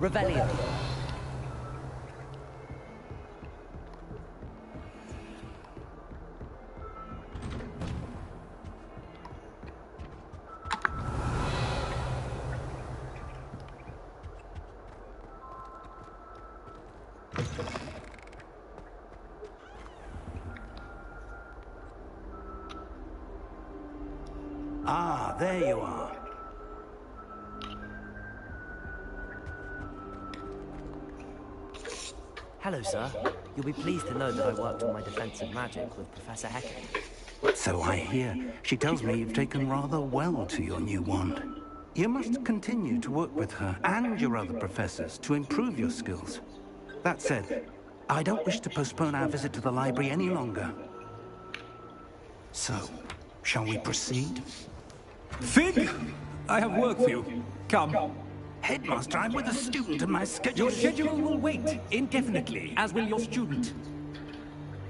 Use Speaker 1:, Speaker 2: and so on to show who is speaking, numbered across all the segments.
Speaker 1: Revelio.
Speaker 2: Ah, there you are.
Speaker 1: Hello, sir. You'll be pleased to know that I worked on my defensive magic with Professor Hecat.
Speaker 2: So I hear. She tells me you've taken rather well to your new wand. You must continue to work with her and your other professors to improve your skills. That said, I don't wish to postpone our visit to the library any longer. So, shall we proceed?
Speaker 3: Fig! I have work for you. Come.
Speaker 2: Headmaster, I'm with a student and my schedule
Speaker 3: Your schedule will wait indefinitely, as will your student.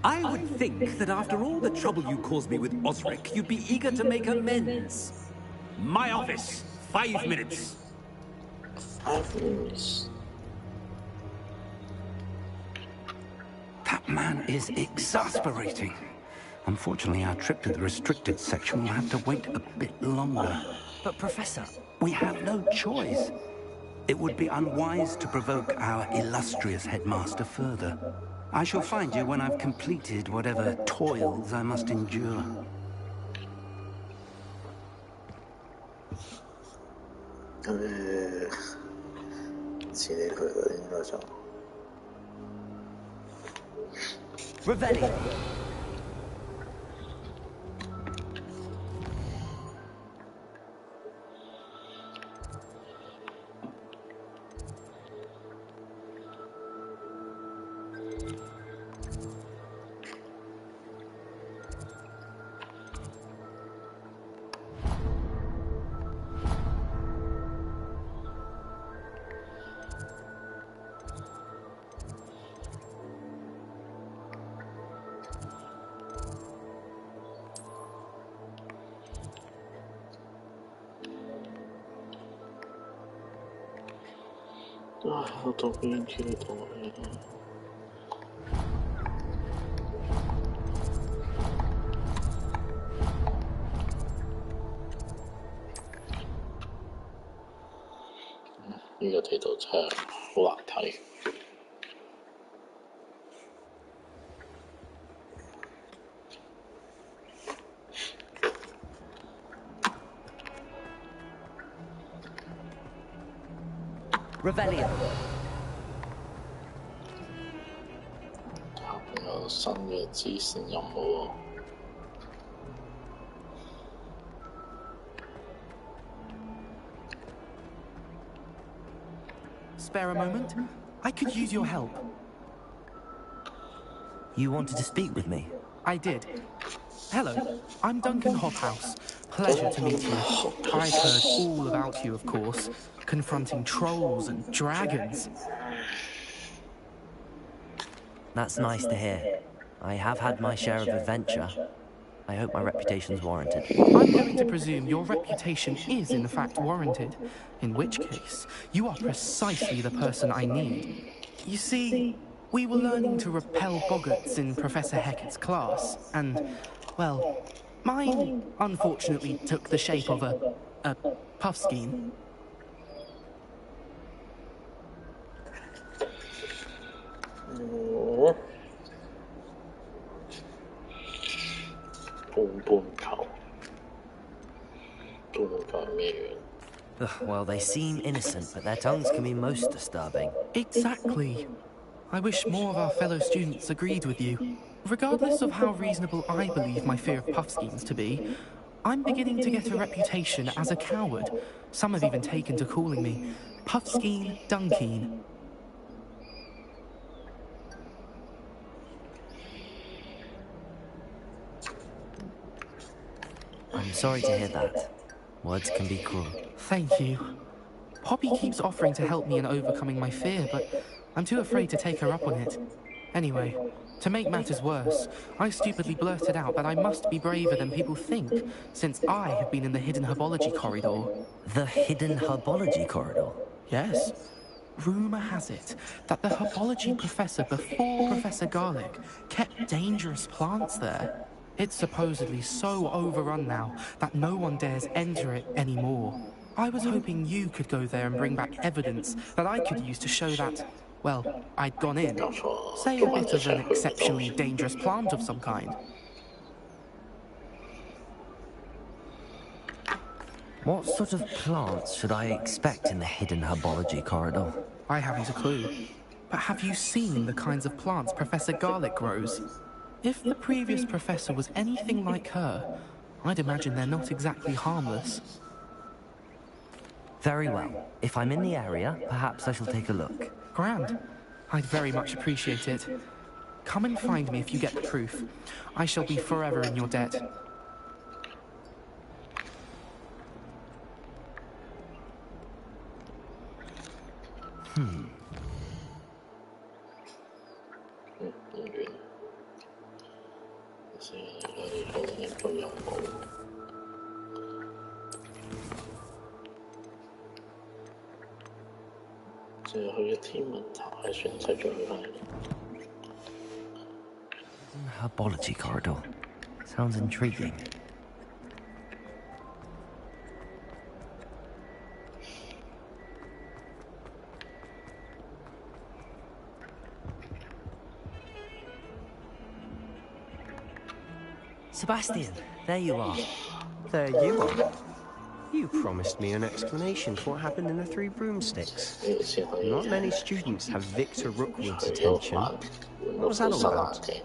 Speaker 3: I would think that after all the trouble you caused me with Osric, you'd be eager to make amends. My office, 5 minutes.
Speaker 4: 5 minutes.
Speaker 2: That man is exasperating. Unfortunately, our trip to the restricted section will have to wait a bit longer.
Speaker 1: But, Professor...
Speaker 2: We have no choice. It would be unwise to provoke our illustrious headmaster further. I shall find you when I've completed whatever toils I must endure.
Speaker 4: 진행을 걸린 거죠.
Speaker 1: Revelio.
Speaker 4: 더 그린 뒤를 더 해야呢個地圖真係好難睇。
Speaker 1: Revelio.
Speaker 4: 下邊有新嘅支線任務喎。
Speaker 5: Spare a moment? I could use your help.
Speaker 1: You wanted to speak with me?
Speaker 5: I did. Hello, I'm Duncan Hobhouse. Pleasure to meet you. I've heard all about you, of course, confronting trolls and dragons.
Speaker 1: That's nice to hear. I have had my share of adventure. I hope my reputation's warranted.
Speaker 5: I'm going to presume your reputation is in fact warranted, in which case, you are precisely the person I need. You see, we were learning to repel boggarts in Professor Hecat's class, and, well, mine unfortunately took the shape of a puffskein.
Speaker 1: Well, they seem innocent, but their tongues can be most disturbing.
Speaker 5: Exactly. I wish more of our fellow students agreed with you. Regardless of how reasonable I believe my fear of puffskeins to be, I'm beginning to get a reputation as a coward. Some have even taken to calling me Puffskeen Dunkeen.
Speaker 1: I'm sorry to hear that. Words can be cruel.
Speaker 5: Thank you. Poppy keeps offering to help me in overcoming my fear, but I'm too afraid to take her up on it. Anyway, to make matters worse, I stupidly blurted out that I must be braver than people think, since I have been in the Hidden Herbology Corridor.
Speaker 1: The Hidden Herbology Corridor?
Speaker 5: Yes. Rumour has it that the herbology professor before Professor Garlick kept dangerous plants there. It's supposedly so overrun now that no one dares enter it anymore. I was hoping you could go there and bring back evidence that I could use to show that, well, I'd gone in.
Speaker 4: 要说
Speaker 5: Say
Speaker 4: 做
Speaker 5: a
Speaker 4: 完
Speaker 5: bit
Speaker 4: 这
Speaker 5: of
Speaker 4: 些
Speaker 5: an
Speaker 4: 会有的东
Speaker 5: exceptionally
Speaker 4: 西，
Speaker 5: dangerous plant of some kind.
Speaker 1: What sort of plants should I expect in the hidden herbology corridor?
Speaker 5: I haven't a clue. But have you seen the kinds of plants Professor Garlick grows? If the previous professor was anything like her, I'd imagine they're not exactly harmless.
Speaker 1: Very well. If I'm in the area, perhaps I shall take a look.
Speaker 5: Grand. I'd very much appreciate it. Come and find me if you get the proof. I shall be forever in your debt.
Speaker 4: 演员，先去做一個任務，即係去咗天文台算係最快嘅。
Speaker 1: Herbology corridor. Sounds intriguing. Sebastian, there you are.
Speaker 6: There you are. You promised me an explanation for what happened in the Three Broomsticks.
Speaker 4: 呢個先可以
Speaker 6: Not many students have Victor Rookwood's
Speaker 4: 除咗
Speaker 6: attention.
Speaker 4: 換
Speaker 6: What was that
Speaker 4: 到
Speaker 6: all
Speaker 4: 新
Speaker 6: about?
Speaker 4: 眼鏡。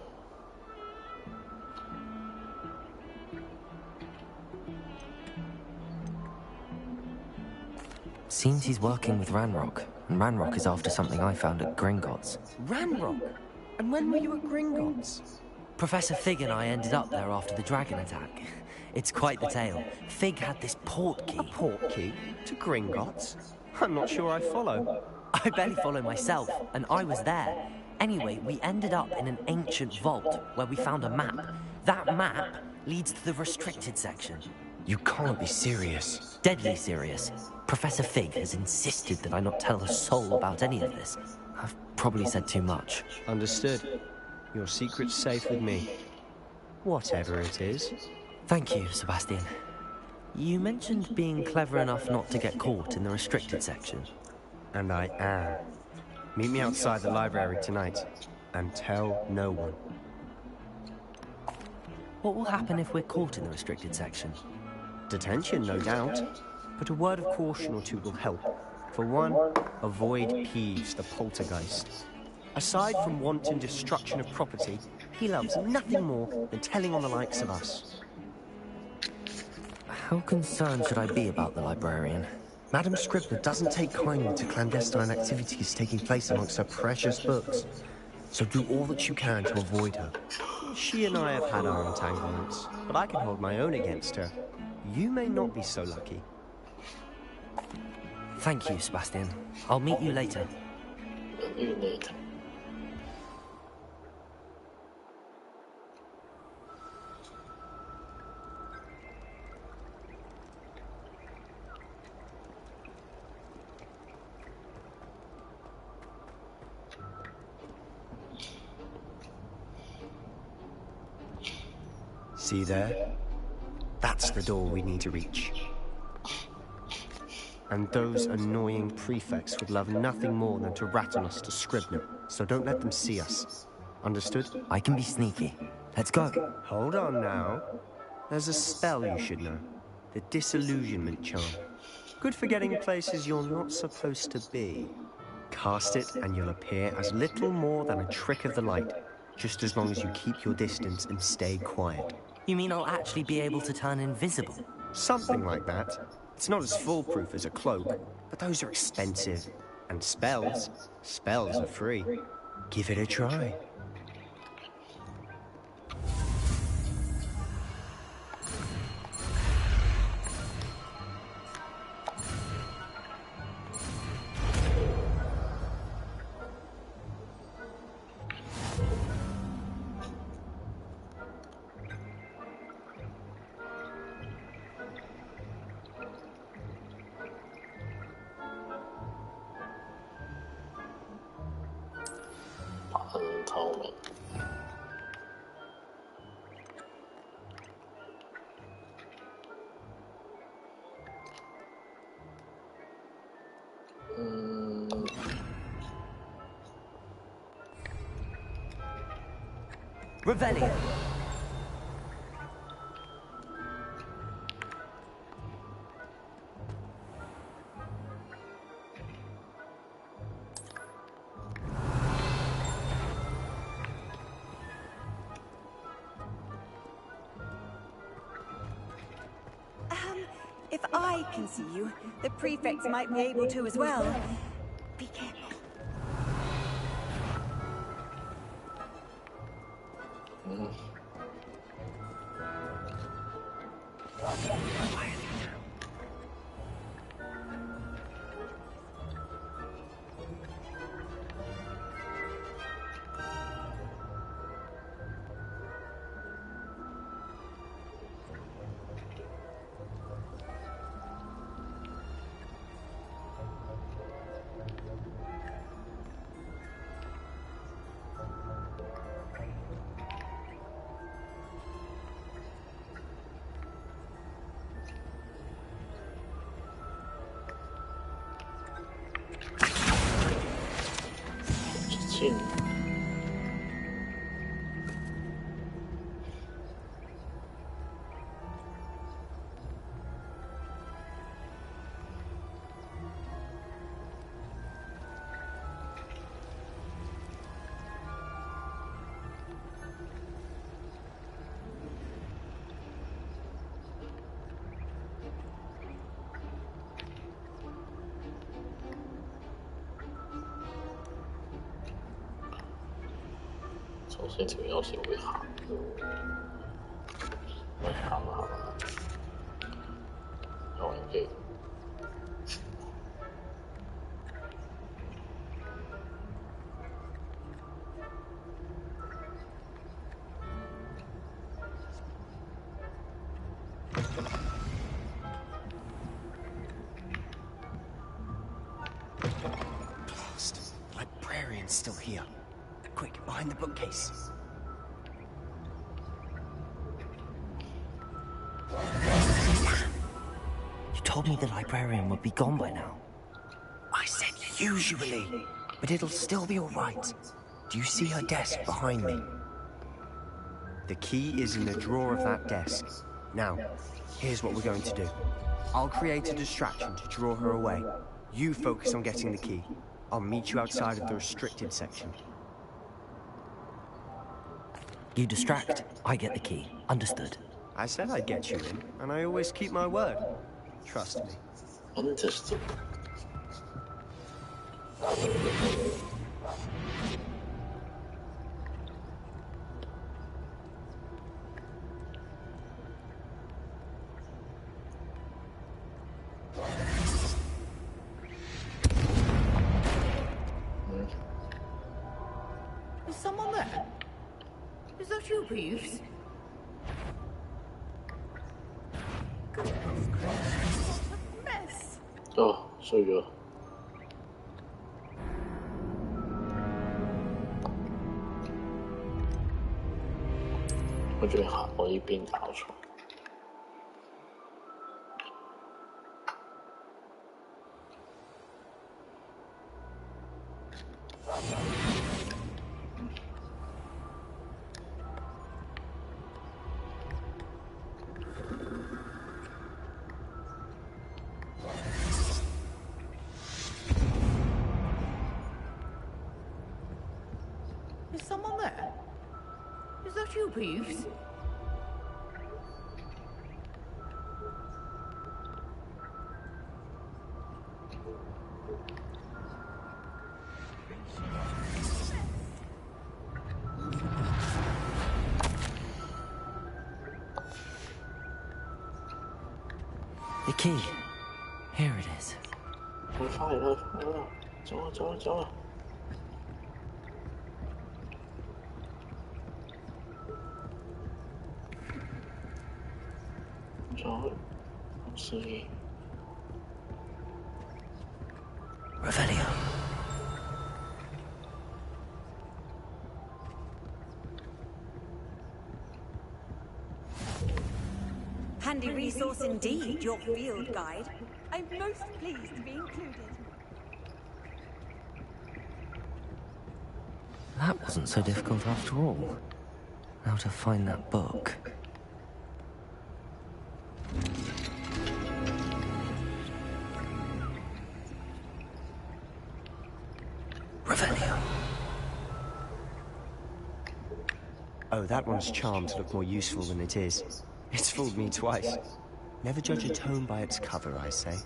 Speaker 1: Seems he's working with Ranrock, and Ranrock is after something I found at Gringotts.
Speaker 6: Ranrock? And when were you at Gringotts?
Speaker 1: Professor Fig and I ended up there after the dragon attack. It's quite the tale. Fig had this port key.
Speaker 6: A port key? To Gringotts? I'm not sure I follow.
Speaker 1: I barely follow myself, and I was there. Anyway, we ended up in an ancient vault where we found a map. That map leads to the restricted section.
Speaker 6: You can't be serious.
Speaker 1: Deadly serious. Professor Fig has insisted that I not tell a soul about any of this. I've probably said too much.
Speaker 6: Understood. Your secret's safe with me. Whatever it is.
Speaker 1: Thank you, Sebastian. You mentioned being clever enough not to get caught in the restricted section.
Speaker 6: And I am. Meet me outside the library tonight. And tell no one.
Speaker 1: What will happen if we're caught in the restricted section?
Speaker 6: Detention, no doubt. But a word of caution or two will help. For one, avoid Peeves, the poltergeist. Aside from wanton destruction of property, he loves nothing more than telling on the likes of us.
Speaker 1: How concerned should I be about the librarian?
Speaker 7: Madam Scribner doesn't take kindly to clandestine activities taking place amongst her precious books. So do all that you can to avoid her.
Speaker 6: She and I have had our entanglements, but I can hold my own against her. You may not be so lucky.
Speaker 1: Thank you, Sebastian. I'll meet you later.
Speaker 4: 人與你嘅
Speaker 6: See there? That's the door we need to reach. And those annoying prefects would love nothing more than to rat on us to Scribner, so don't let them see us. Understood?
Speaker 1: I can be sneaky. Let's go.
Speaker 6: Hold on now. There's a spell you should know. The Disillusionment Charm. Good for getting places you're not supposed to be. Cast it and you'll appear as little more than a trick of the light, just as long as you keep your distance and stay quiet.
Speaker 1: You mean I'll actually be able to turn invisible?
Speaker 6: Something like that. It's not as foolproof as a cloak, but those are expensive. And spells are free. Give it a try.
Speaker 1: Revelio.
Speaker 8: If I can see you, the prefects might be able to as well. Be careful.
Speaker 4: 진首先條友先會行，咪行下啦，有人機。
Speaker 7: Blast! The librarian's still here. Quick, behind the bookcase.
Speaker 1: You told me the librarian would be gone by now.
Speaker 7: I said usually, but it'll still be all right. Do you see her desk behind me?
Speaker 6: The key is in the drawer of that desk. Now, here's what we're going to do. I'll create a distraction to draw her away. You focus on getting the key. I'll meet you outside of the restricted section.
Speaker 1: You distract, I get the key. Understood.
Speaker 6: I said I'd get you in, and I always keep my word. Trust me.
Speaker 4: Understood.
Speaker 9: Is someone there? Is that you, Peeves? Goodness gracious, what a mess!
Speaker 4: Oh,衰咗。我仲要行過呢邊搞錯。
Speaker 9: Is someone there? Is that you, Peeves?
Speaker 1: The key. Here it is.
Speaker 4: 佢翻嚟啦，翻嚟啦！走啊，走啊，走啊！走，司機。
Speaker 1: Revelio.
Speaker 8: Handy resource indeed, your field guide. I'm most pleased to be included.
Speaker 1: That wasn't so difficult after all. How to find that book. Revelio.
Speaker 6: Oh, that one's charmed to look more useful than it is. It's fooled me twice. Never judge a tome by its cover, I say.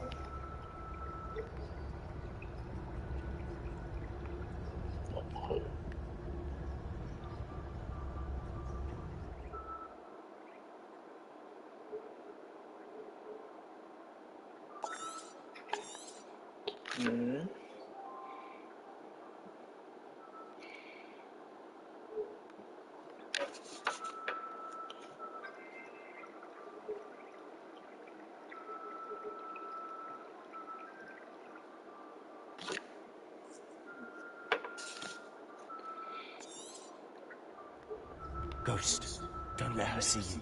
Speaker 7: Ghost, don't let her see you.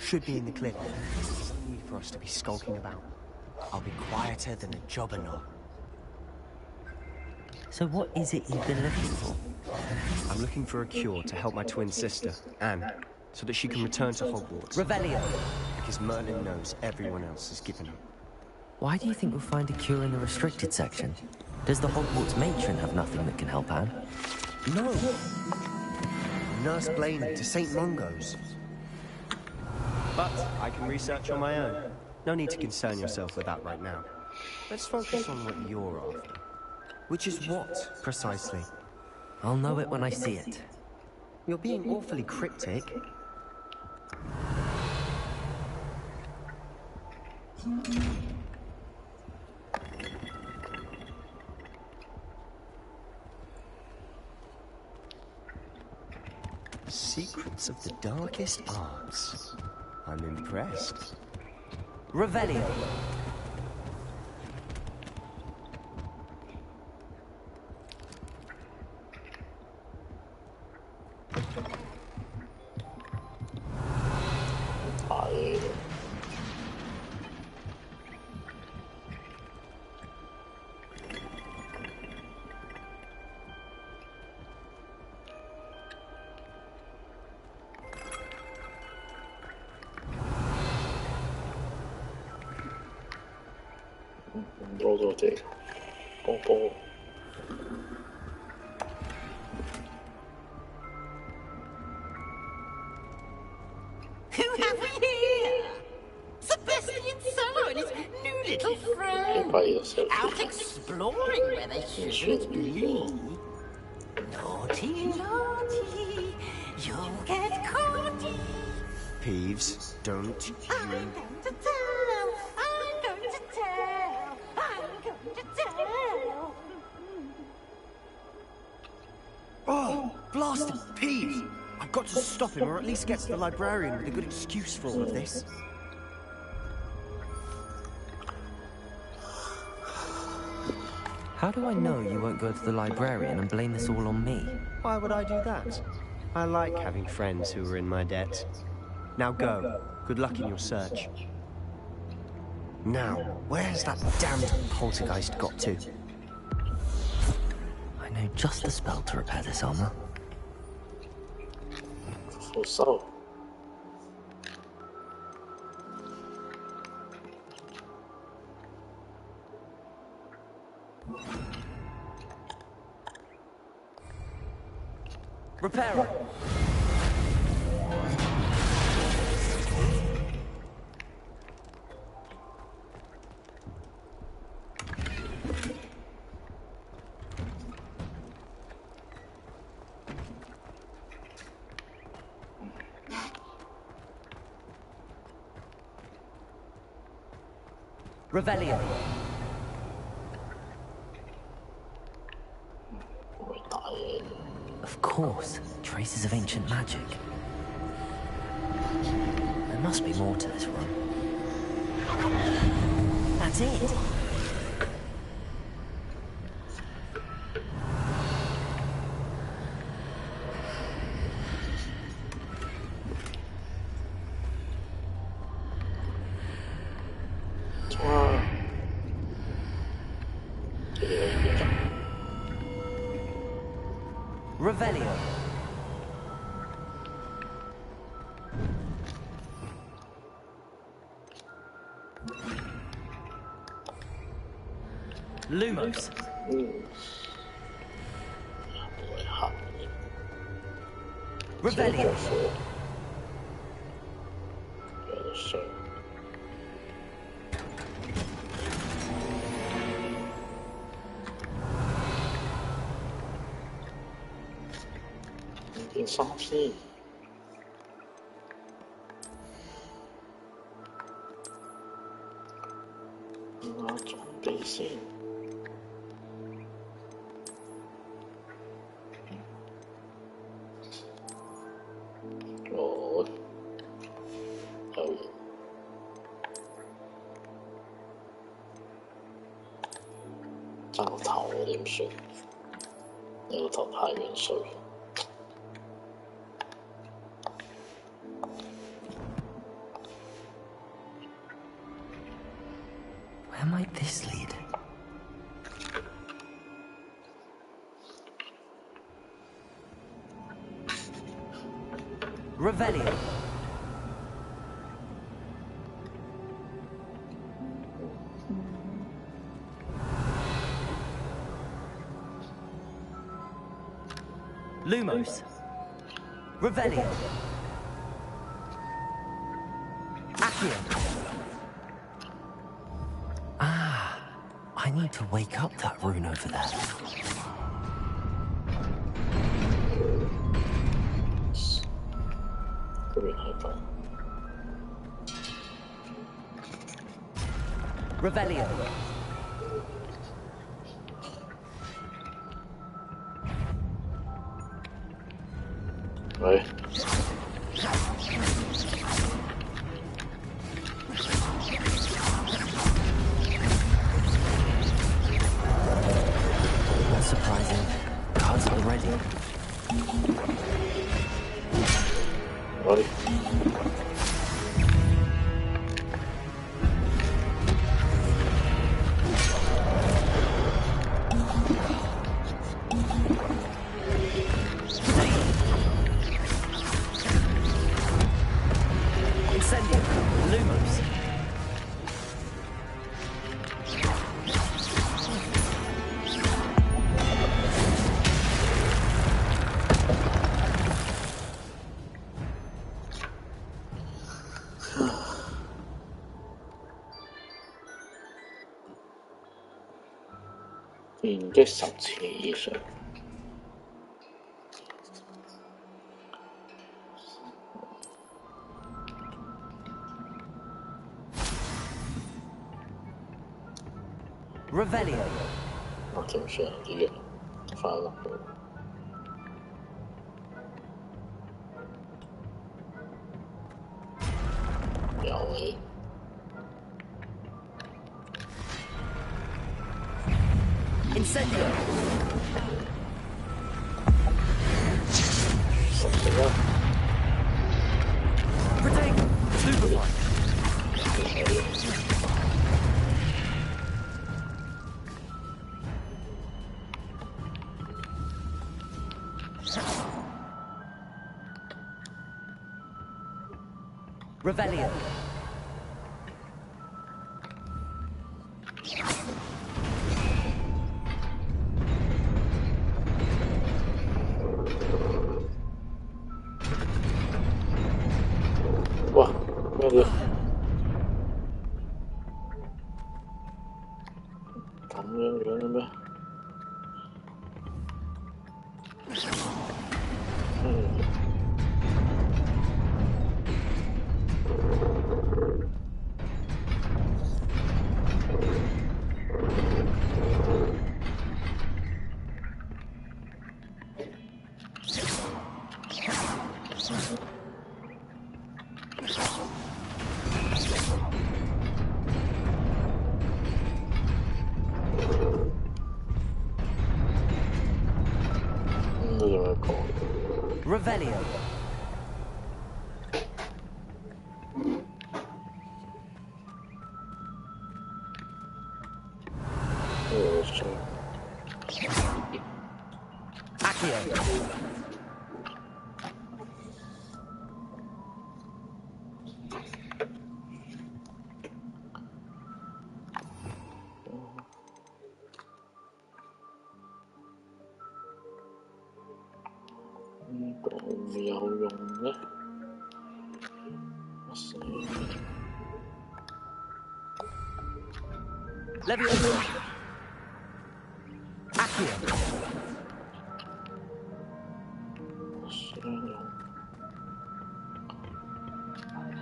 Speaker 6: Should be in the cliff. There's no need for us to be skulking about. I'll be quieter than a jobberknoll.
Speaker 1: So what is it you've been looking for?
Speaker 6: I'm looking for a cure to help my twin sister, Anne, so that she can return to Hogwarts.
Speaker 1: Revelio.
Speaker 6: Because Merlin knows everyone else has given up.
Speaker 1: Why do you think we'll find a cure in the restricted section? Does the Hogwarts matron have nothing that can help Anne?
Speaker 6: No! Nurse Blaney to St. Mungo's. But I can research on my own. No need to concern yourself with that right now. Let's focus on what you're after. Which is what, precisely?
Speaker 1: I'll know it when I see it.
Speaker 6: You're being awfully cryptic. Secrets of the darkest arts. I'm impressed.
Speaker 1: Revelio.
Speaker 4: 로드워드 뽕뽕.
Speaker 9: Who have we here? Sebastian Sallow and his new little friend.
Speaker 4: by yourself.
Speaker 9: Out exploring where they shouldn't be. Naughty, naughty, you'll get caught.
Speaker 6: Peeves, don't you...
Speaker 9: I'm going to tell, I'm going to tell, I'm going to tell.
Speaker 6: Oh, blasted Peeves! I've got to stop him, or at least get to the librarian with a good excuse for all of this.
Speaker 1: How do I know you won't go to the librarian and blame this all on me?
Speaker 6: Why would I do that? I like having friends who are in my debt. Now go. Good luck in your search. Now, where's that damned poltergeist got to?
Speaker 1: I know just the spell to repair this armor.
Speaker 4: 싸워.
Speaker 1: Reparo. Revelio. Of course, traces of ancient magic. There must be more to this run. That's it. Revelio. Lumos. Revelio.
Speaker 4: Song P 拿装备线哦，有嘢爭頭點算？呢個頭太遠水。
Speaker 1: Where might this lead? Revelio. Lumos. Revelio. Accio. I need to wake up that rune over there. Revelio.
Speaker 4: Right.
Speaker 1: Not surprising. Cards already.
Speaker 4: Right.
Speaker 1: Incendio. Lumos.
Speaker 4: 連擊10次以上。
Speaker 1: Revelio.
Speaker 4: 我點算啲嘢翻落去？有嘅。
Speaker 1: Incendio.
Speaker 4: 10隻啦。
Speaker 1: Protect. Stupefy. Revelio.
Speaker 4: 樣嘅咩？Revelio.
Speaker 1: Accio. Levioso. Accio.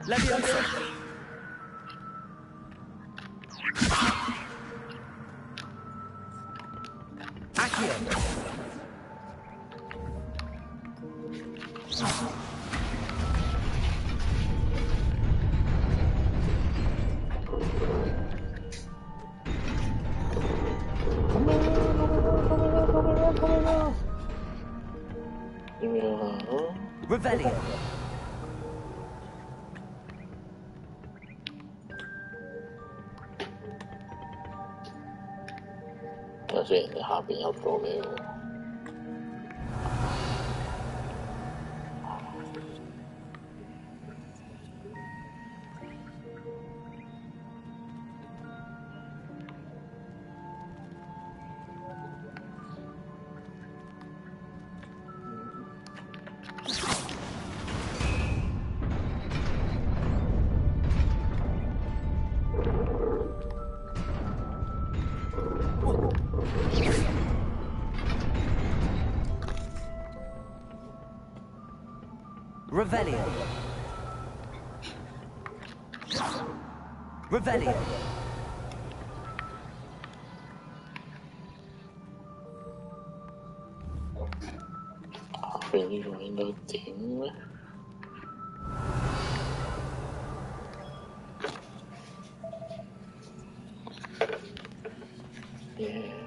Speaker 1: Levioso. Accio. Revelio.
Speaker 4: 等先，你下邊有咗咩喎？Revelio.
Speaker 1: Revelio.
Speaker 4: 下邊呢個應該點咧？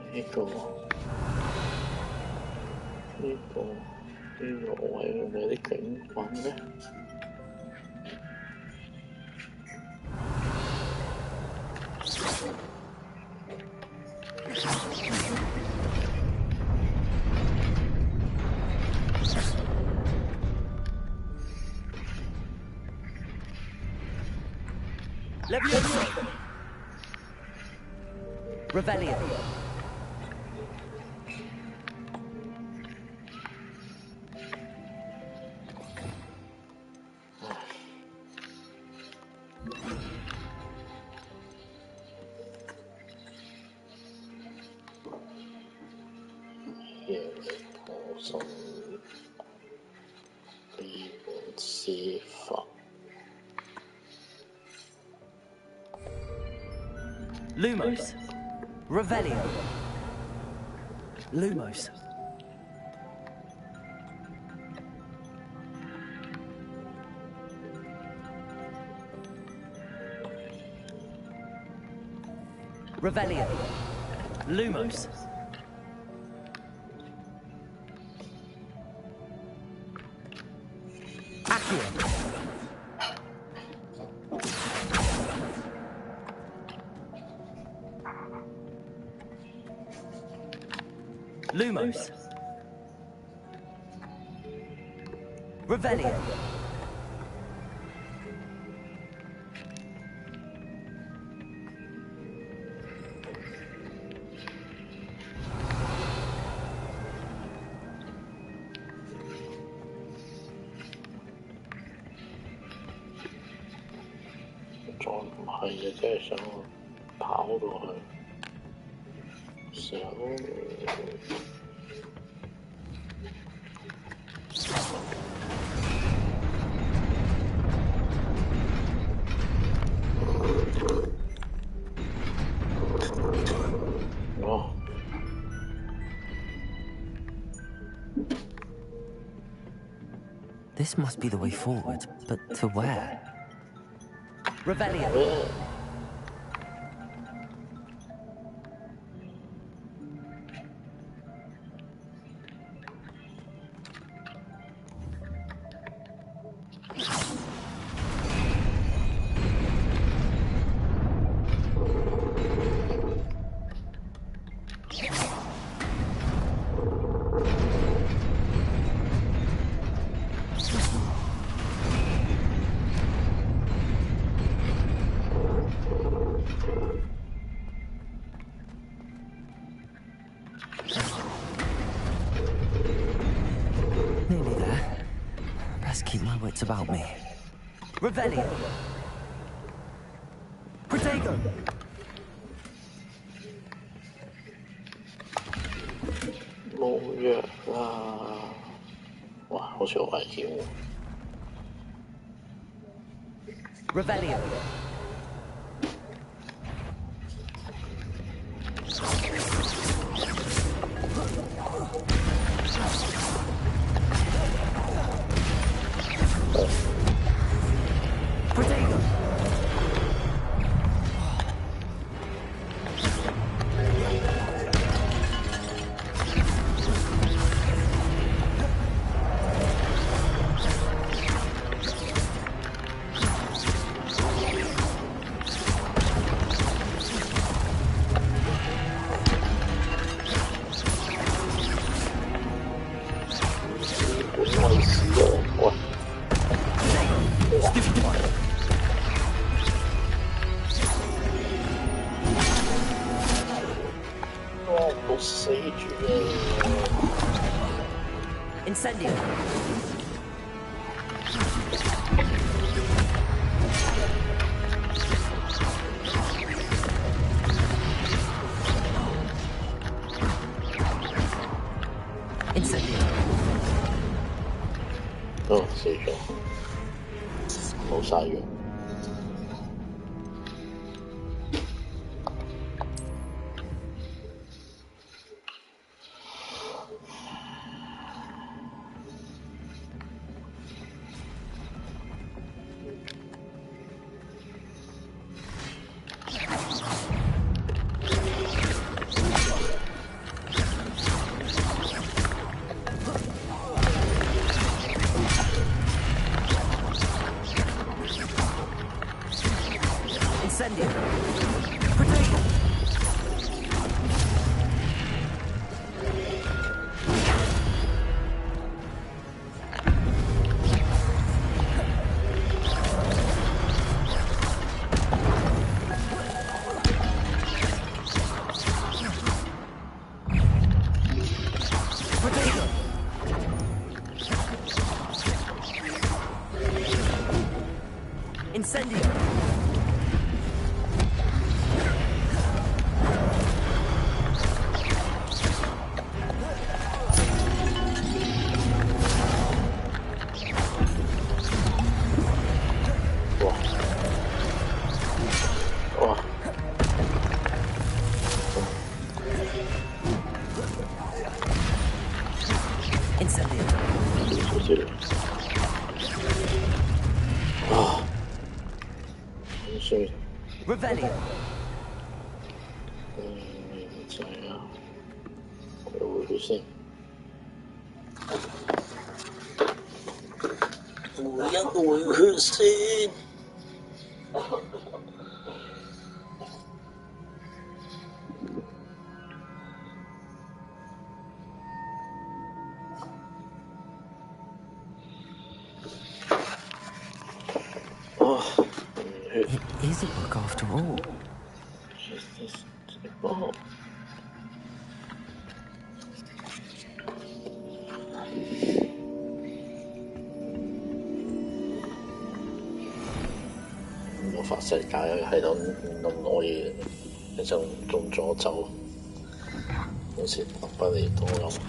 Speaker 4: 呢個位有冇啲警棍咧
Speaker 1: ？Levioso. Revelio. Lumos. Revelio. Lumos. Revelio. Lumos. Accio. Lumos. Revelio.
Speaker 4: 時候。哦。
Speaker 1: This must be the way forward, but to where? Revelio. Nearly there. Best keep my wits about me. Revelio. Protego.
Speaker 4: 冇藥啦！哇，好似好危險喎。
Speaker 1: Revelio. Protego. Incendio. Incendio.
Speaker 4: 哦，死咗，冇晒藥。
Speaker 1: Incendio. Protego. Protego. Incendio. Incendio. Revelio.
Speaker 4: 就係啊，佢會先，會先。
Speaker 1: It is a book after all.
Speaker 4: 魔法世界喺度咁耐，你就仲阻走。好似不離多咁。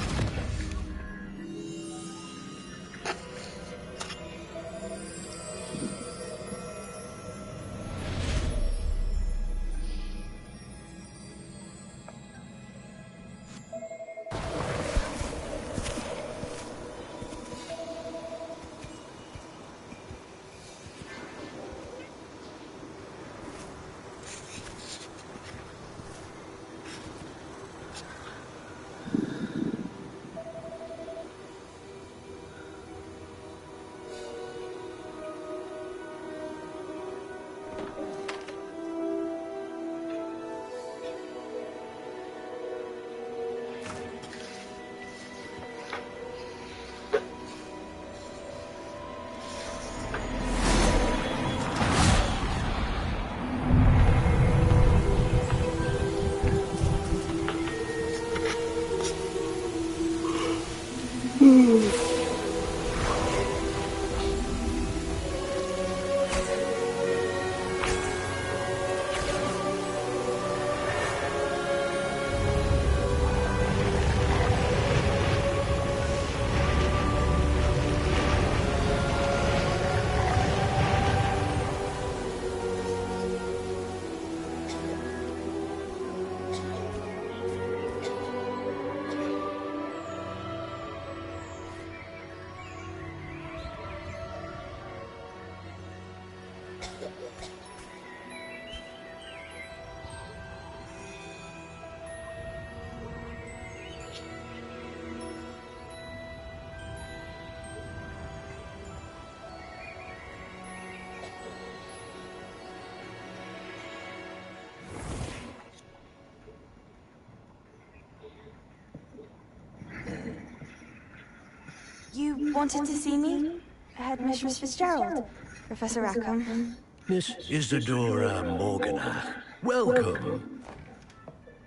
Speaker 10: You wanted to see me? Headmistress Fitzgerald? Professor Rackham?
Speaker 11: Miss Isadora Morganach, welcome.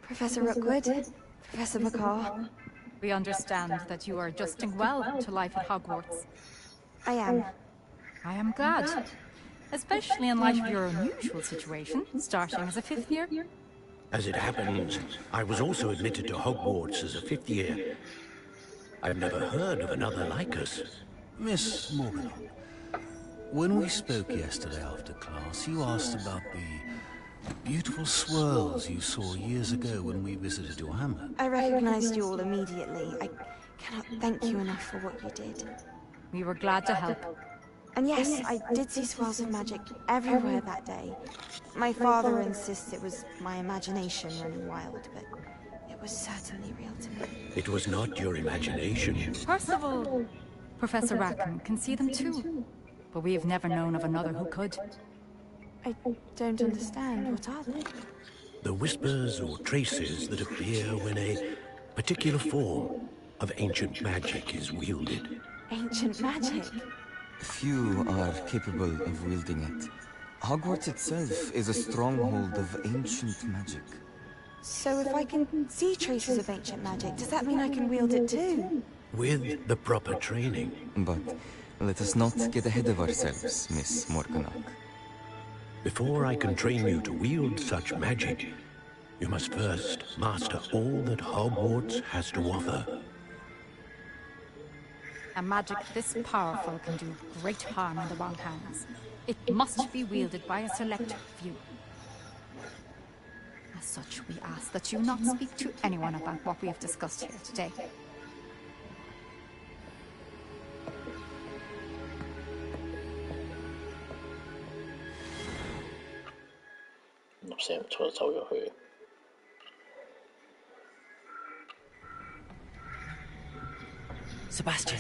Speaker 10: Professor Rookwood? Professor McCaw?
Speaker 12: We understand that you are adjusting well to life at Hogwarts.
Speaker 10: I am.
Speaker 12: I am glad. Especially in light of your unusual situation, starting as a 5th year.
Speaker 11: As it happens, I was also admitted to Hogwarts as a 5th year. I've never heard of another like us.
Speaker 13: Miss Morgan, when we spoke yesterday after class, you asked about the beautiful swirls you saw years ago when we visited your hamlet.
Speaker 10: I recognized you all immediately. I cannot thank you enough for what you did.
Speaker 12: We were glad to help.
Speaker 10: And yes, I did see swirls of magic everywhere that day. My father insists it was my imagination running wild, but it was certainly real to me.
Speaker 11: It was not your imagination.
Speaker 12: Percival, Professor Rackham can see them too. But we have never known of another who could.
Speaker 10: I don't understand. What are they?
Speaker 11: The whispers or traces that appear when a particular form of ancient magic is wielded.
Speaker 10: Ancient magic?
Speaker 14: Few are capable of wielding it. Hogwarts itself is a stronghold of ancient magic.
Speaker 10: So if I can see traces of ancient magic, does that mean I can wield it too?
Speaker 11: With the proper training.
Speaker 14: But let us not get ahead of ourselves, Miss Morganach.
Speaker 11: Before I can train you to wield such magic, you must first master all that Hogwarts has to offer.
Speaker 12: A magic this powerful can do great harm in the wrong hands. It must be wielded by a select few. As such, we ask that you not speak to anyone about what we have discussed here today.
Speaker 1: Sebastian.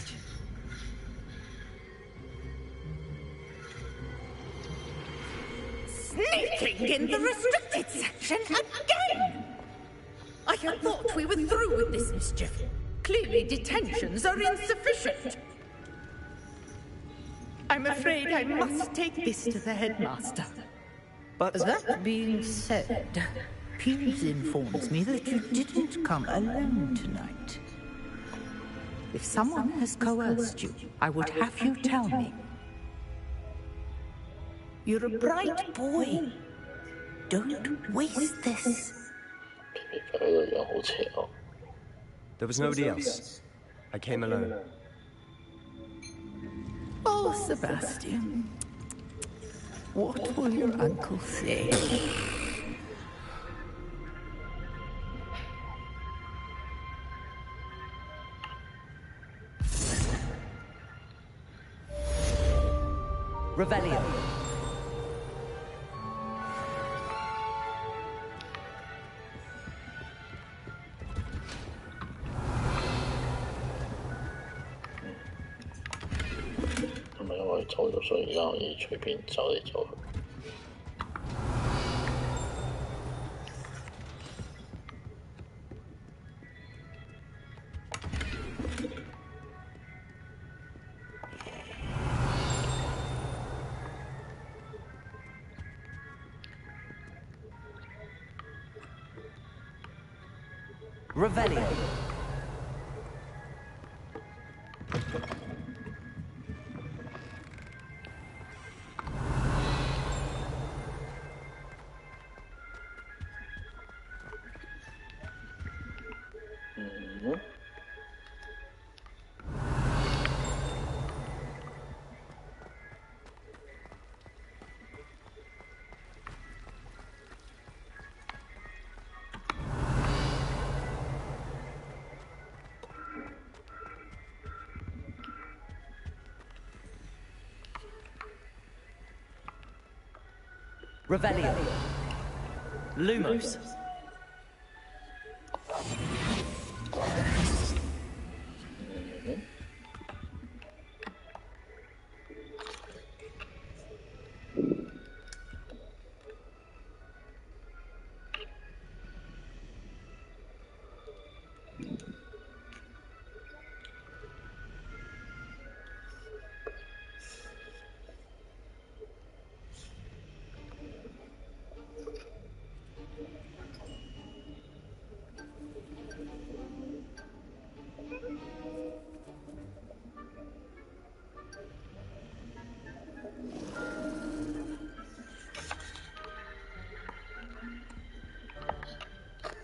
Speaker 9: Sneaking in the restricted section again! I had thought we were through with this mischief. Clearly detentions are insufficient. I'm afraid I must take this to the headmaster.
Speaker 15: But that being said, Peeves informs me that you didn't come alone tonight. If someone has coerced you, I would have you tell me. You're a bright boy. Don't waste this.
Speaker 6: There was nobody else. I came alone.
Speaker 15: Oh, Sebastian. What will your uncle say?
Speaker 1: Revelio.
Speaker 4: 走咗，所以而家可以隨便走嚟走去。
Speaker 1: Revelio. Revelio. Lumos.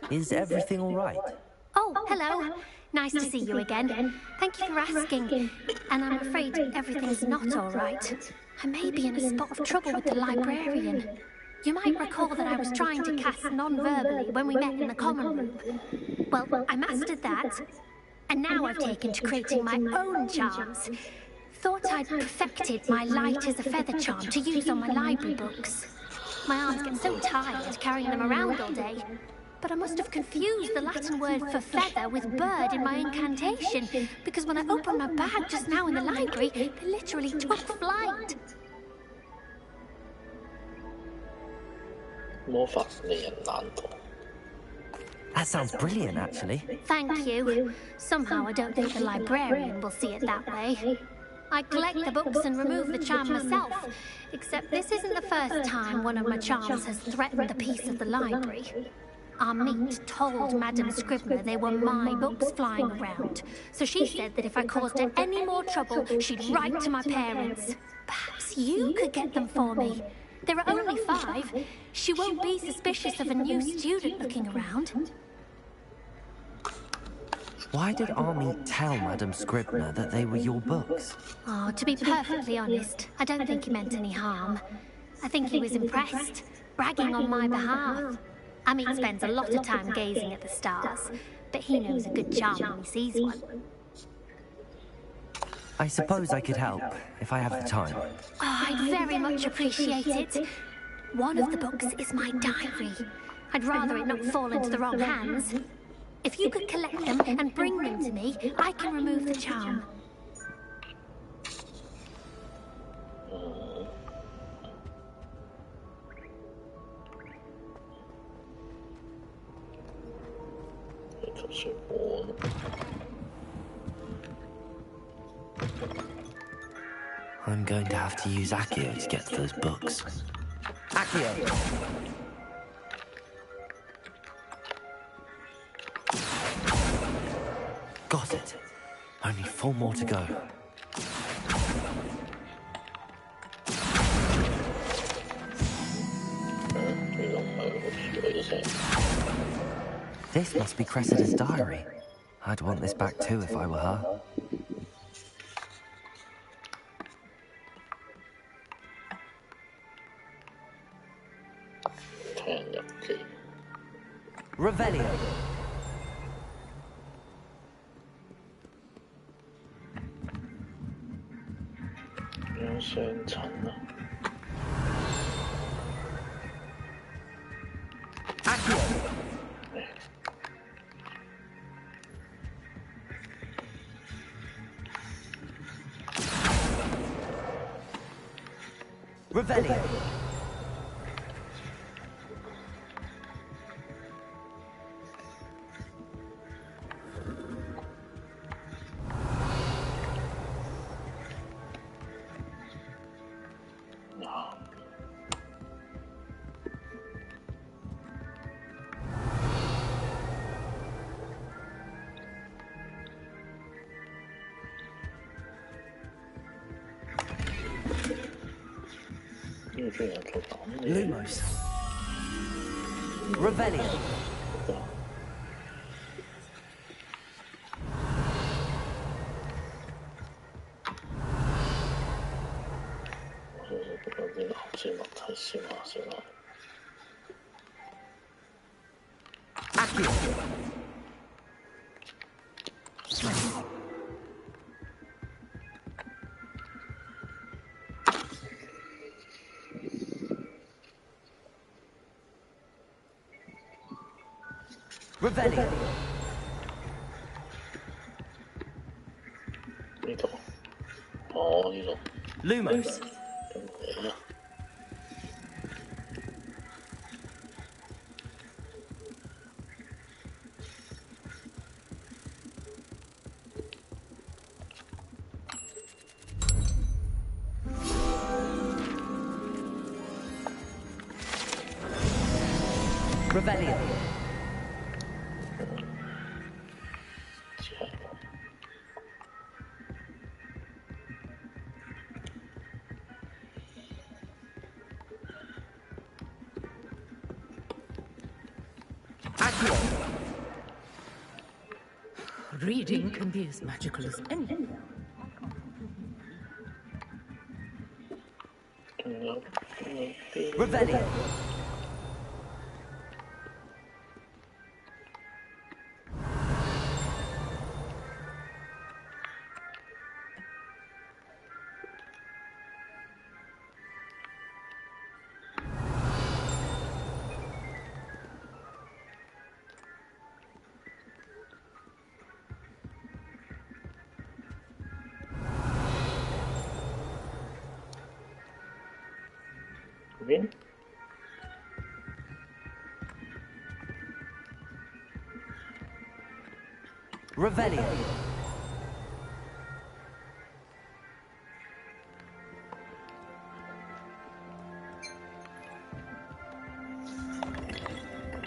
Speaker 1: Is everything all right?
Speaker 16: Oh, hello. Nice to see you again. Thank you for asking. And I'm afraid everything's not all right. I may be in a spot of trouble with the librarian. You might recall that I was trying to cast non-verbally when we met in the common room. Well, I mastered that. And now I've taken to creating my own charms. Thought I'd perfected my light as a feather charm to use on my library books. My arms get so tired carrying them around all day. But I must have confused the Latin word for feather with bird in my incantation, because when I opened my bag just now in the library, they literally took flight.
Speaker 1: That sounds brilliant, actually.
Speaker 16: Thank you. Somehow I don't think the librarian will see it that way. I collect the books and remove the charm myself, except this isn't the first time one of my charms has threatened the peace of the library. Amit told Madame Scribner they were my books flying around, so she said that if I caused her any more trouble, she'd write to my parents. Perhaps you could get them for me. There are only 5. She won't be suspicious of a new student looking around.
Speaker 1: Why did Amit tell Madame Scribner that they were your books?
Speaker 16: Oh, to be perfectly honest, I don't think he meant any harm. I think he was impressed, bragging on my behalf. Amit spends a lot of time gazing at the stars, but he knows a good charm when he sees one.
Speaker 1: I suppose I could help, if I have the time.
Speaker 16: Oh, I'd very much appreciate it. One of the books is my diary. I'd rather it not fall into the wrong hands. If you could collect them and bring them to me, I can remove the charm.
Speaker 1: I'm going to have to use Accio to get to those books. Accio! Got it. Only 4 more to go. This must be Cressida's diary. I'd want this back too if I were her. Revelio. Revelio. Lumos. Revelio. Accio. Revelio. Lumos. Revelio.
Speaker 15: Reading can be as magical as anything.
Speaker 1: Revelio.
Speaker 4: Win?
Speaker 1: Revelio.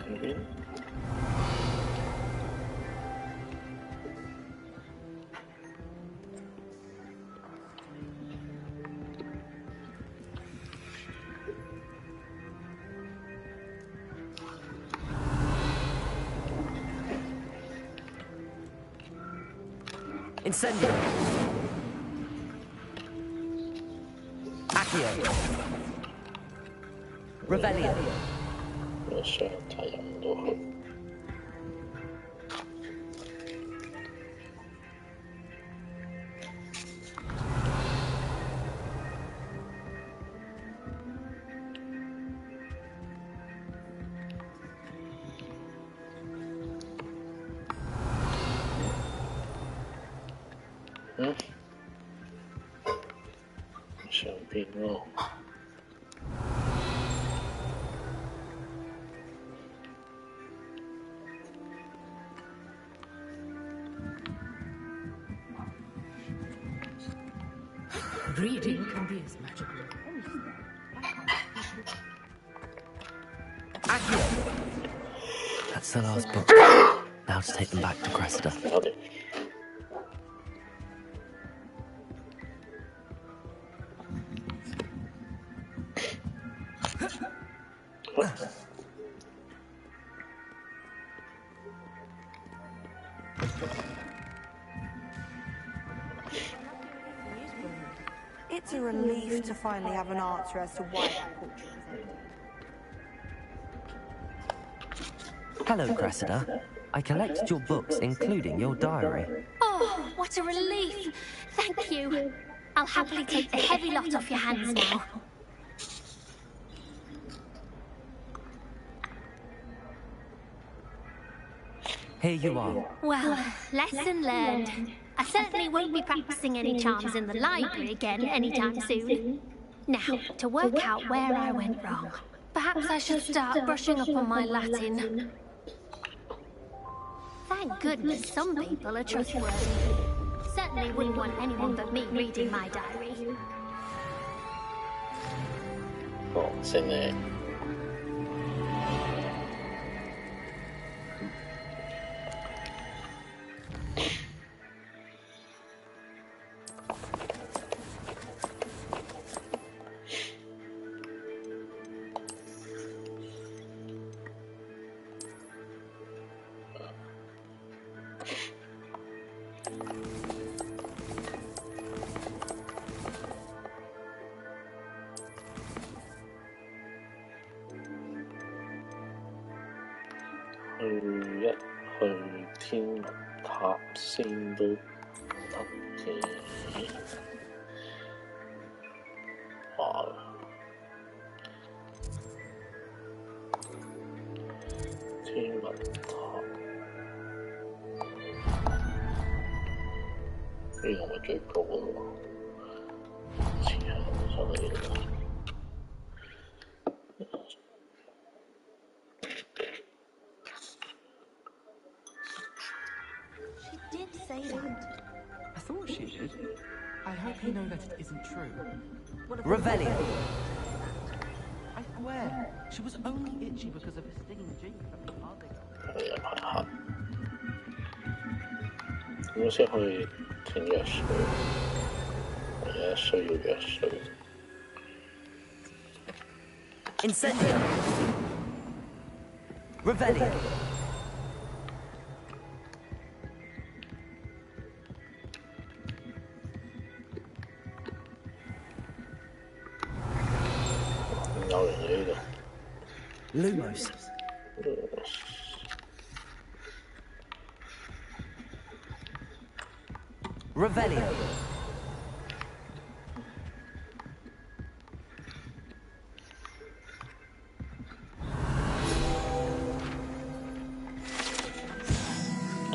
Speaker 4: Win?
Speaker 1: Incendio. Accio. Revelio.
Speaker 4: Champignon.
Speaker 15: Reading can be as magical as anything.
Speaker 1: Accio. That's the last book. Now to take them back to Cressida.
Speaker 10: It's a relief to finally have an answer as to why that portrait was empty.
Speaker 1: Hello, Cressida. I collected your books, including your diary.
Speaker 16: Oh, what a relief! Thank you. I'll happily take the heavy lot off your hands now.
Speaker 1: Here you are.
Speaker 16: Well, lesson learned. I certainly won't be practicing any charms in the library again anytime soon. Now, to work out where I went wrong. Perhaps I should start brushing up on my Latin. Thank goodness some people are trustworthy. Certainly wouldn't want anyone but me reading my diary.
Speaker 4: Oh, c'est né.去天文塔先都得嘅，哇！天文塔呢個咪最高嘅喎，前行上嚟嘅。
Speaker 5: I thought she did. I hope you know that it isn't true.
Speaker 1: Revelio.
Speaker 5: I swear, she was only itchy because of a stinging G from the other.
Speaker 4: 咁樣先可以停藥水，而家需要藥水。
Speaker 1: Incendio. Revelio. Lumos. Revelio.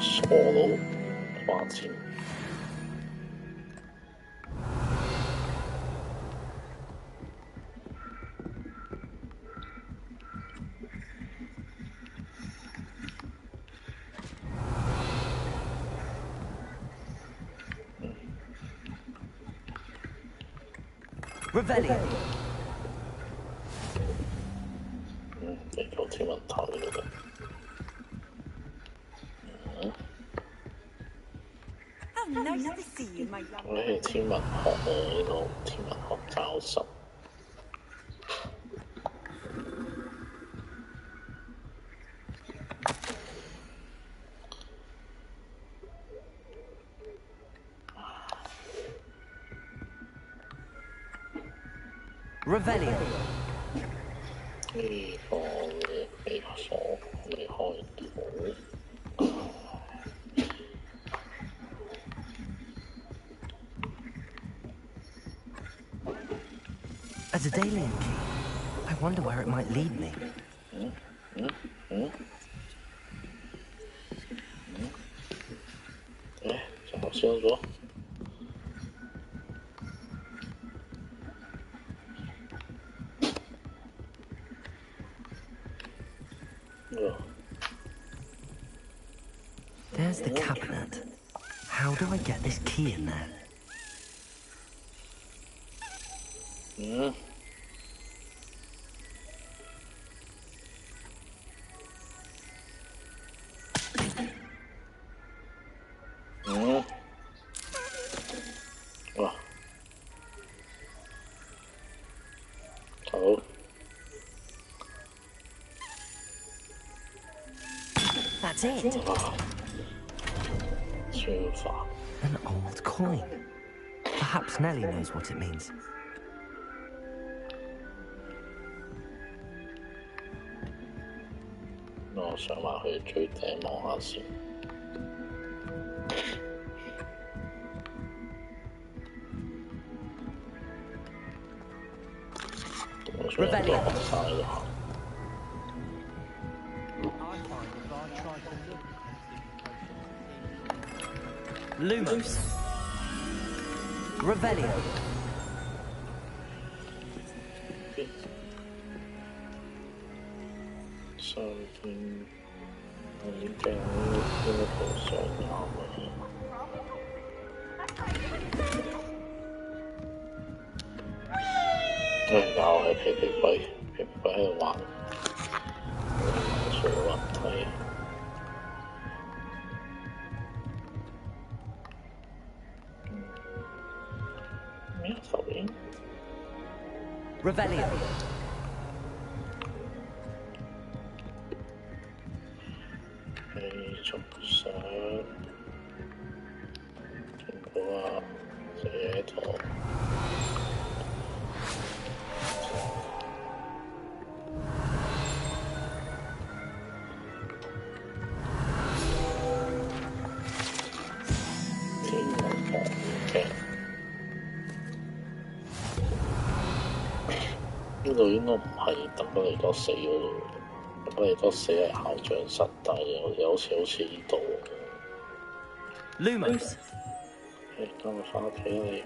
Speaker 4: Solo 花錢。
Speaker 1: Revelio.
Speaker 4: 嚟到天文台嗰度。
Speaker 8: Nice to see you, my young
Speaker 4: 我係天文學呢個天文學教授。
Speaker 1: Revelio.
Speaker 4: 呢個嘅秘法所未開到。
Speaker 1: A Daedalian key. I wonder where it might lead me.
Speaker 4: 怎么先说？There's
Speaker 1: the cabinet. How do I get this key in there? That's it. An old coin. Perhaps Nellie knows what it means.
Speaker 4: No, 上埋去最頂望下先。
Speaker 1: Revelio. Lumos. Revelio.
Speaker 4: Something anything universal anomaly. Now I pick it by one. So what I
Speaker 1: Revelio.
Speaker 4: 呢度應該唔係鄧不利多4嗰度，鄧不利多4係校長室，但係又好似呢度。
Speaker 1: Lumos。
Speaker 4: 今日翻屋企啦你。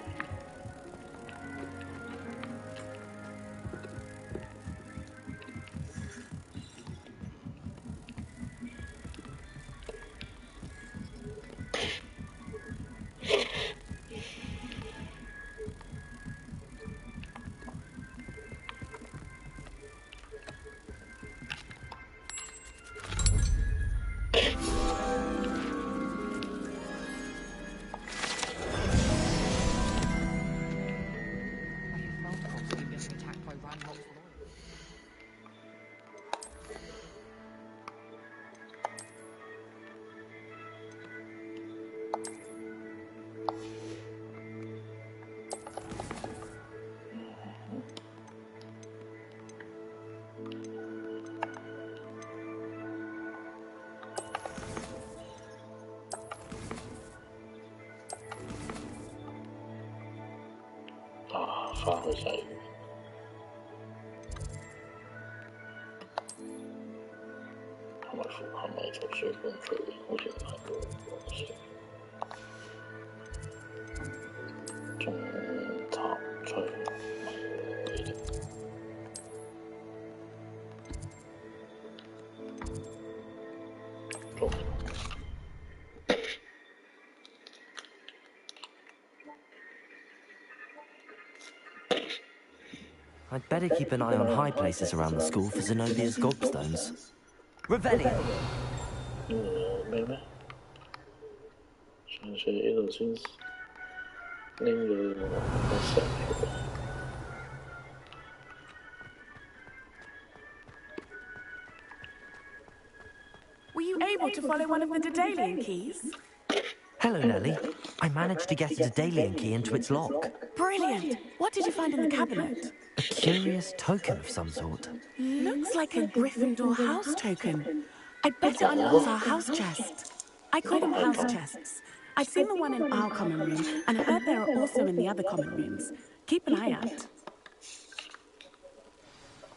Speaker 4: 翻去就係係咪圖書館區？好似唔係喎。中塔區
Speaker 1: I'd better keep an eye on high places around the school for Zenobia's gobstones. Revelio!
Speaker 4: 咩咩？上次呢度先拎咗個石嚟。
Speaker 17: Were you able to follow one of the Daedalian keys?
Speaker 1: Hello, Nellie. I managed to get a Daedalian key into its lock.
Speaker 17: Brilliant! What did you find in the cabinet?
Speaker 1: A curious token of some sort.
Speaker 17: Looks like a Gryffindor house token. I bet it unlocks our house chest. I call them house chests. I've seen the one in our common room, and I heard there are also in the other common rooms. Keep an eye out.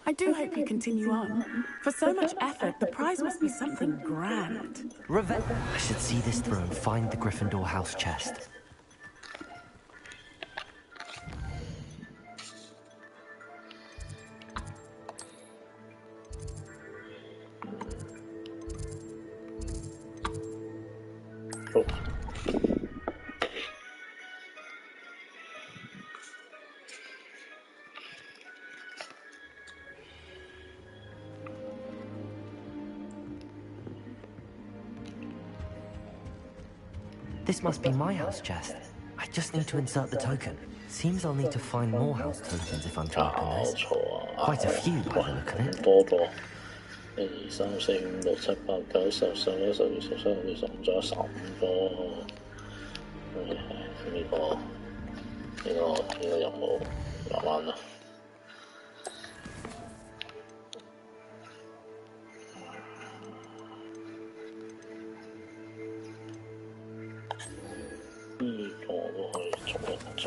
Speaker 17: I do hope you continue on. For so much effort, the prize must be something grand.
Speaker 1: I should see this through and find the Gryffindor house chest. This must be my house chest. I just need to insert the token. Seems I'll need to find more house tokens if I'm to open this. Quite a few by the look of it.
Speaker 4: 多咗1、2、3、4、5、6、7、8、9、10、11、12、13、14、15，仲有15個。呢個任務慢慢啦。呢個都可以做一做。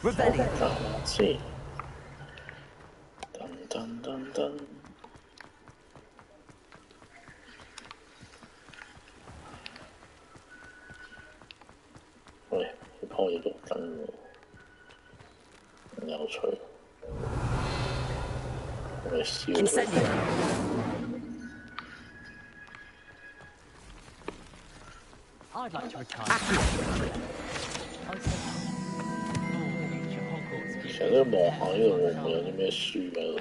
Speaker 1: Rebellion.
Speaker 4: 先，噔。喂，呢鋪嘢喐緊喎，有趣。我哋燒。
Speaker 1: I'd like to retire.
Speaker 4: 成日都望下呢度會唔會有啲咩書喺度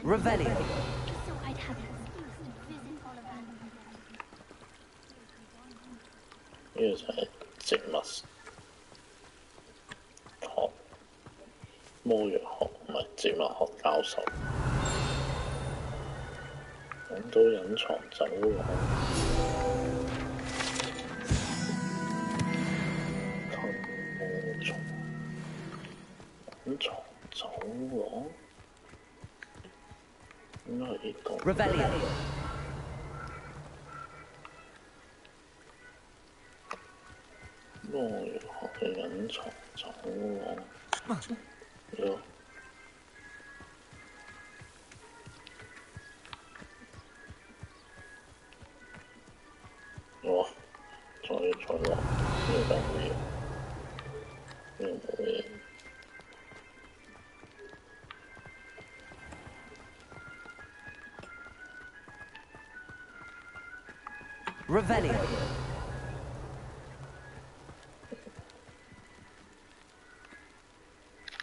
Speaker 1: Revelio.
Speaker 4: 呢個就係植物學、魔藥學唔係植物學教授，揾到隱藏走廊。隱藏走廊應該係呢度。
Speaker 1: Rebellion.
Speaker 4: 魔藥學嘅隱藏走廊，有。哇！再落，呢度冇嘢，呢度冇嘢。
Speaker 1: Revelio.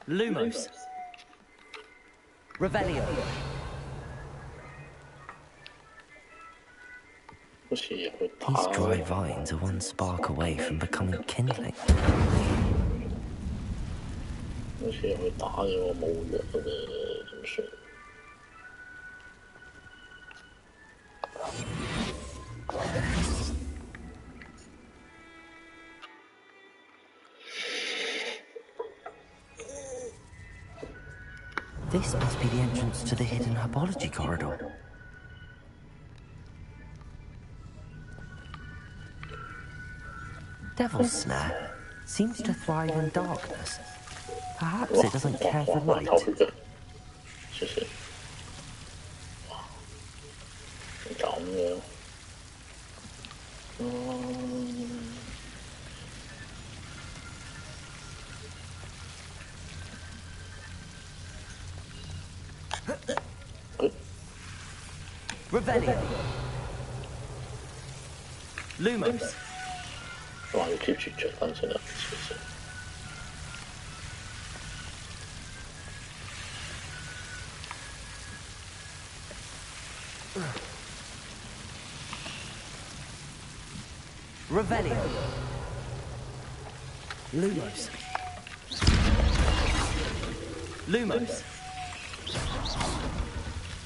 Speaker 1: Lumos. Revelio. These dry vines are one spark away from becoming kindling.
Speaker 4: 好似入去打咗我冇藥嘅，點算？
Speaker 1: This must be the entrance to the hidden herbology corridor. Devil's Snare seems to thrive in darkness. Perhaps it doesn't care for light. Revelio. Lumos.
Speaker 4: 哇！要 keep 住着翻先啦，少少。
Speaker 1: Revelio. Lumos. Lumos.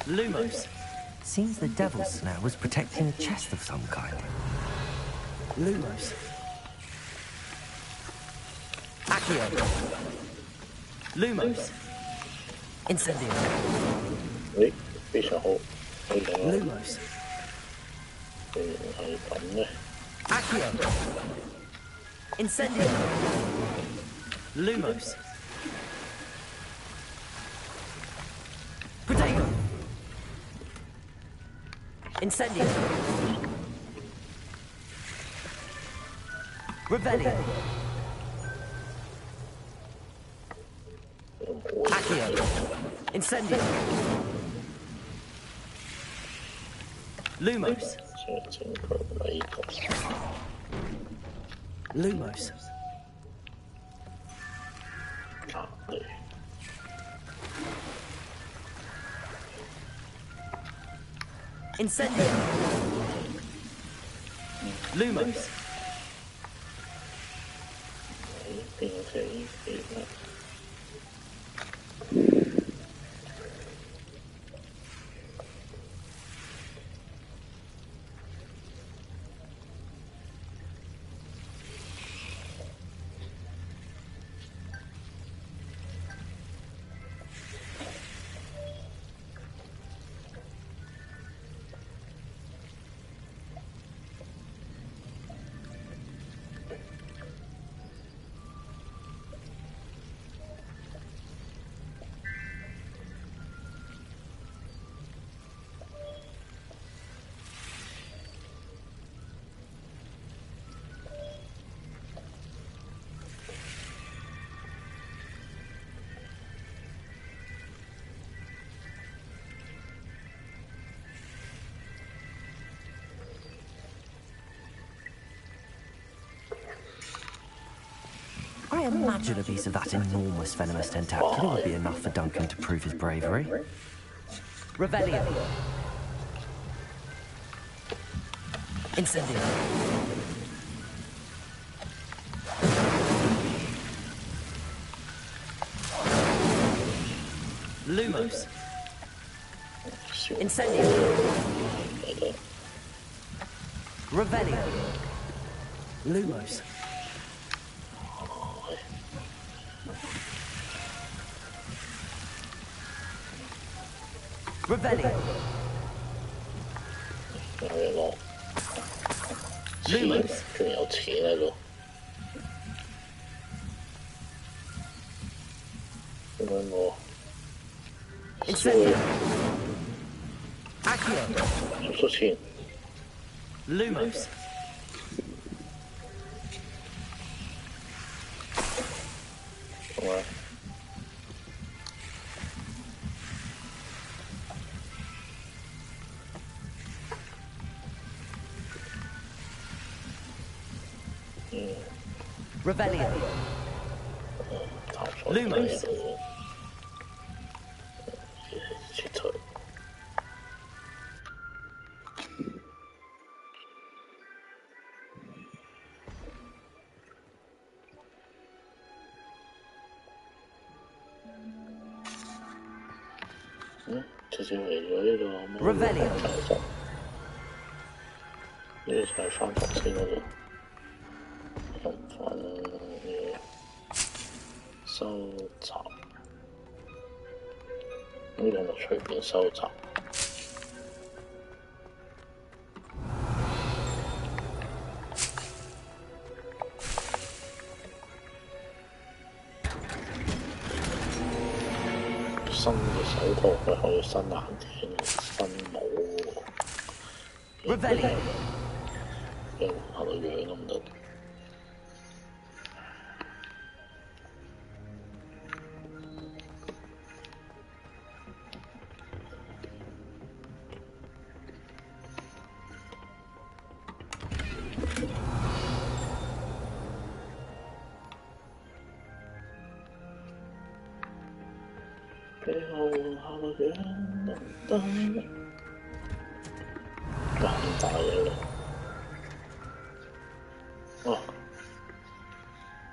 Speaker 1: Lumos. Seems the Devil's Snare was protecting a chest of some kind. Lumos. Accio. Lumos. Incendio.
Speaker 4: Oui, 非常好，非常好。
Speaker 1: Lumos.
Speaker 4: 係咁咧。
Speaker 1: Accio. Incendio. Lumos. Protego. Incendio. Revelio. Accio. Incendio. Lumos. Lumos. Incendio! Lumos! I imagine a piece of that enormous venomous tentacula would be enough for Duncan to prove his bravery. Revelio. Incendio. Lumos. Incendio. Revelio. Lumos. Revelio. Lumos. 仲有錢喺度。點解我？Incendio. Accio. 出錢。Lumos. Revelio. Lumos. Revelio. 呢個就係翻頭先嗰度。 收集，呢兩個隨便收集。新嘅手套佢可以新眼鏡、新帽喎。Revelio。喺度樣都唔得。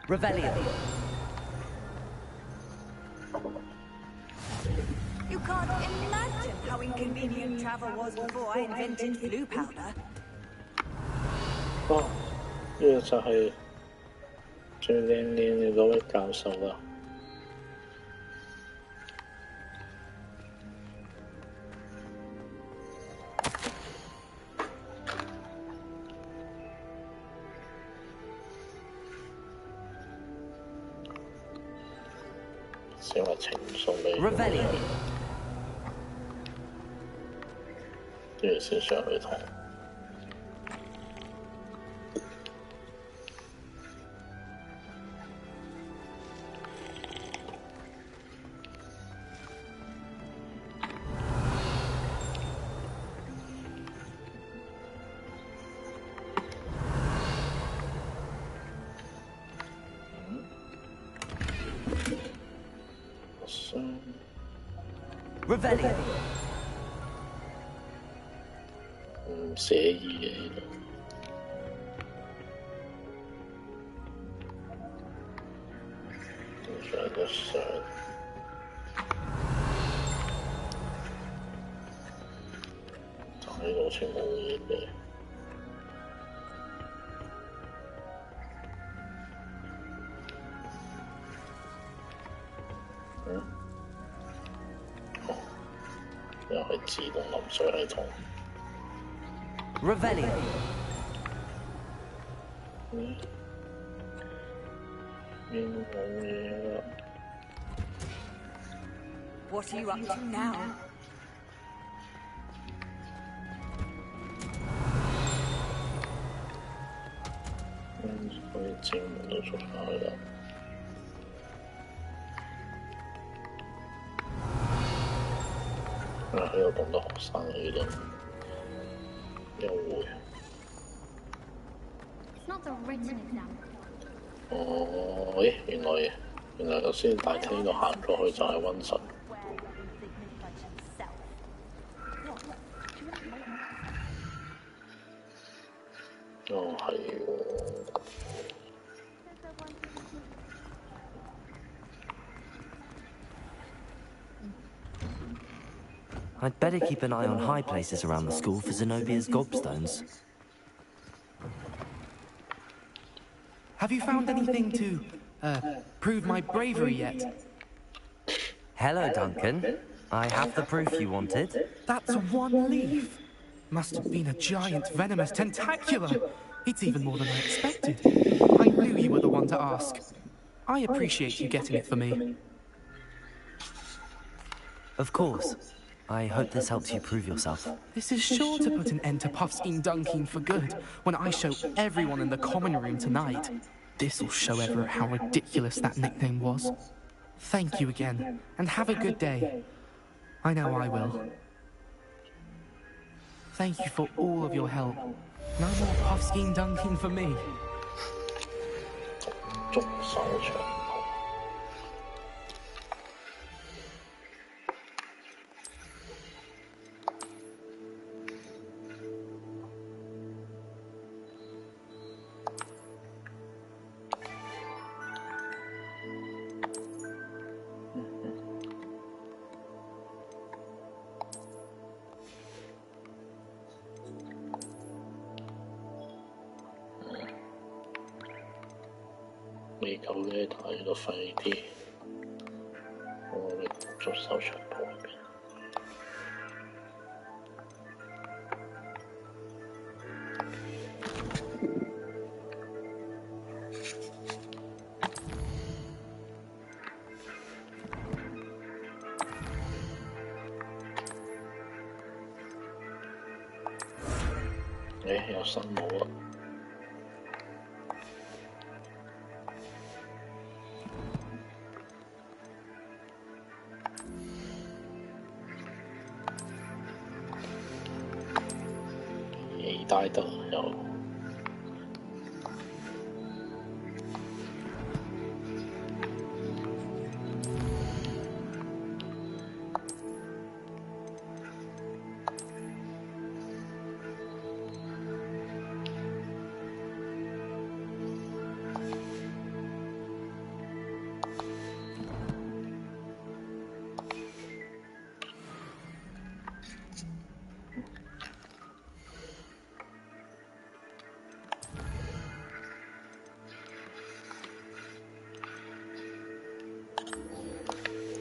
Speaker 1: Revelio.
Speaker 8: You can't imagine how inconvenient travel was before I invented flu powder.
Speaker 4: 呢個就係最靚嘅嗰位教授啦。 寫埋情送俾佢，跟住先上去同。
Speaker 1: Revelio.
Speaker 4: 唔寫意嘅呢度。上一上。就喺度全冇嘢嘅。又係自動淋水系統。
Speaker 1: Revelio.
Speaker 4: 邊度冇嘢啦？
Speaker 8: What are you up to now?
Speaker 4: 可以正門都出翻去啦。喺度等到學生去啦，休會。哦，咦，原來頭先大廳呢度行過去就係溫室。哦，係喎。
Speaker 1: I'd better keep an eye on high places around the school for Zenobia's gobstones.
Speaker 5: Have you found anything to, prove my bravery yet?
Speaker 1: Hello, Duncan. I have the proof you wanted.
Speaker 5: That's one leaf. Must have been a giant venomous tentacula. It's even more than I expected. I knew you were the one to ask. I appreciate you getting it for me.
Speaker 1: Of course. I hope this helps you prove yourself.
Speaker 5: This is sure to put an end to Puffskein Dunkin for good when I show everyone in the common room tonight. This'll show Everett how ridiculous that nickname was. Thank you again, and have a good day. I know I will. Thank you for all of your help. No more Puffskein Dunkin for me.
Speaker 4: 捉手長矛。未夠嘅，但係要快啲。我哋捉手長矛入邊。有新帽啦！幾大得有？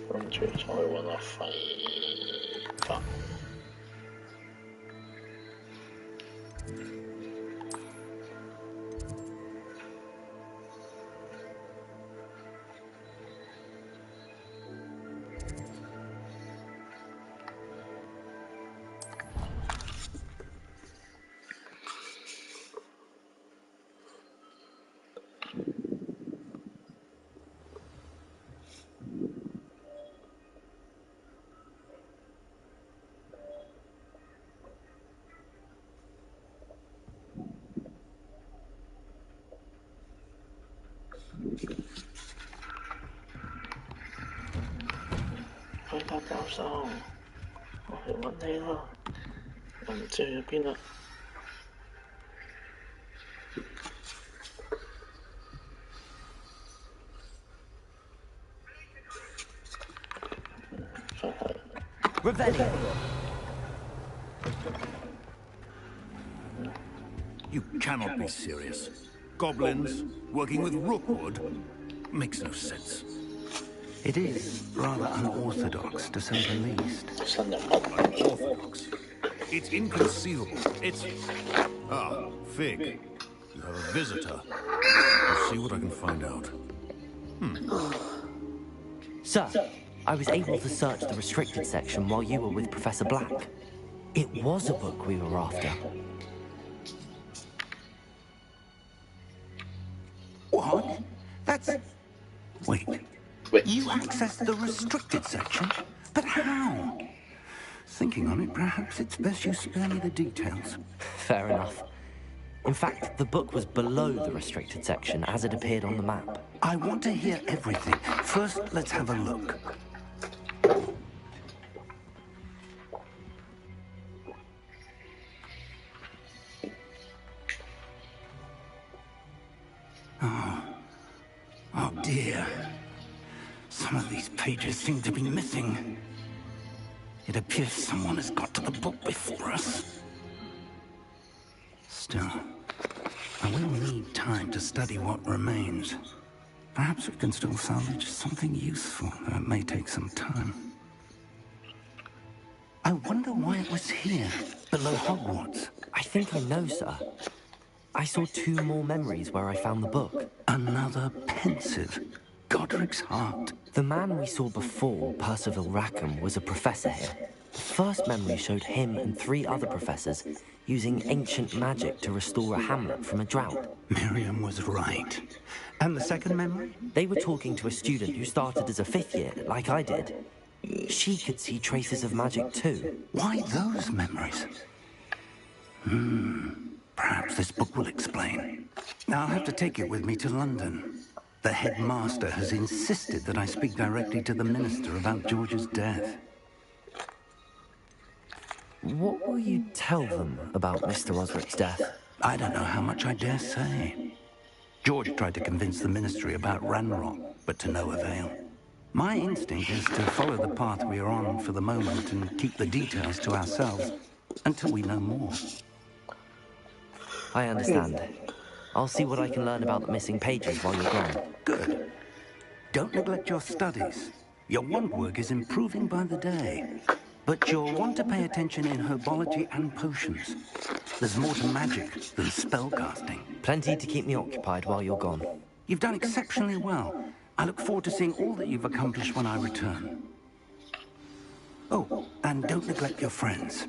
Speaker 4: 跟住再揾阿廢格。去搭教授。去揾你啦，我唔知去邊啦。
Speaker 1: Revelio.
Speaker 11: You cannot be serious. Goblins working with Rookwood makes no sense.
Speaker 2: It is rather unorthodox, to say the least.
Speaker 11: Unorthodox? It's inconceivable. It's... Ah, Fig. You have a visitor. I'll see what I can find out.
Speaker 1: Sir, I was able to search the restricted section while you were with Professor Black. It was a book we were after.
Speaker 2: What? That's... Wait. You accessed the restricted section? But how? Thinking on it, perhaps it's best you spare me the details.
Speaker 1: Fair enough. In fact, the book was below the restricted section as it appeared on the map.
Speaker 2: I want to hear everything. First, let's have a look. Oh dear. Some of these pages seem to be missing. It appears someone has got to the book before us. Still, I will need time to study what remains. Perhaps we can still salvage something useful, though it may take some time. I wonder why it was here, below Hogwarts.
Speaker 1: I think I know, sir. I saw 2 more memories where I found the book.
Speaker 2: Another pensive. Godric's heart.
Speaker 1: The man we saw before, Percival Rackham, was a professor here. The first memory showed him and 3 other professors using ancient magic to restore a hamlet from a drought.
Speaker 2: Miriam was right. And the second memory?
Speaker 1: They were talking to a student who started as a 5th year, like I did. She could see traces of magic too.
Speaker 2: Why those memories? Perhaps this book will explain. Now I'll have to take it with me to London. The headmaster has insisted that I speak directly to the minister about George's death.
Speaker 1: What will you tell them about Mr. Osric's death?
Speaker 2: I don't know how much I dare say. George tried to convince the ministry about Ranrock, but to no avail. My instinct is to follow the path we are on for the moment and keep the details to ourselves until we know more.
Speaker 1: I understand. I'll see what I can learn about the missing pages while you're gone.
Speaker 2: Good. Don't neglect your studies. Your wand work is improving by the day. But you'll want to pay attention in herbology and potions. There's more to magic than spellcasting.
Speaker 1: Plenty to keep me occupied while you're gone.
Speaker 2: You've done exceptionally well. I look forward to seeing all that you've accomplished when I return. Oh, and don't neglect your friends.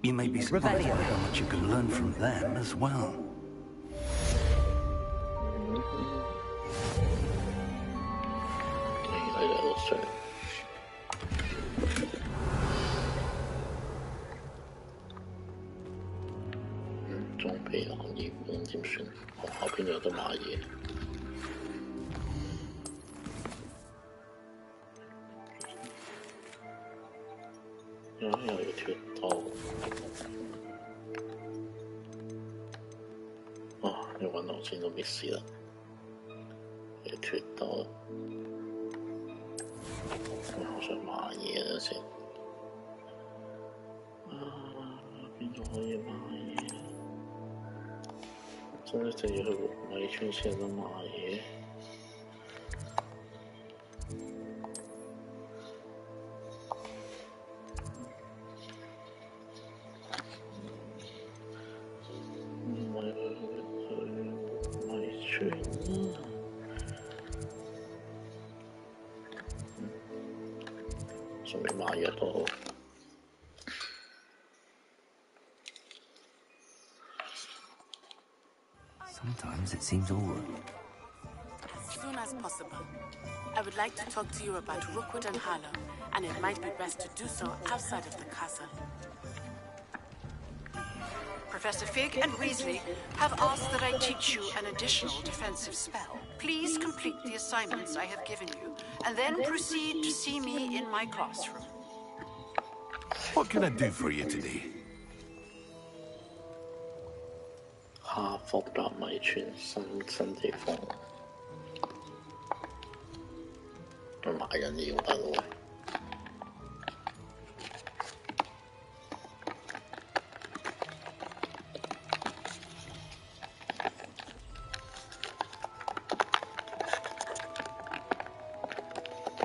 Speaker 2: You may be surprised by how much you can learn from them as well.
Speaker 1: Sometimes it seems all right.
Speaker 17: As soon as possible. I would like to talk to you about Rookwood and Harlow, and it might be best to do so outside of the castle.
Speaker 18: Professor Fig and Weasley have asked that I teach you an additional defensive spell. Please complete the assignments I have given you, and then proceed to see me in my classroom.
Speaker 11: What can I do for you today?
Speaker 4: 下伏納米村新地方，我買緊嘢得喎。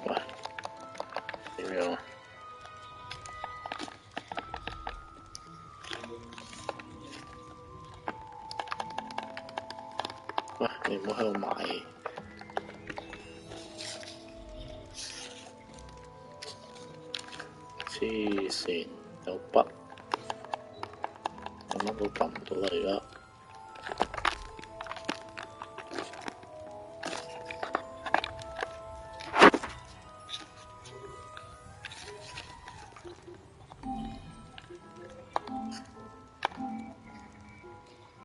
Speaker 4: 喂，點樣啊？喂，你唔好喺度買。黐線，有筆，我乜都撳唔到啦而家。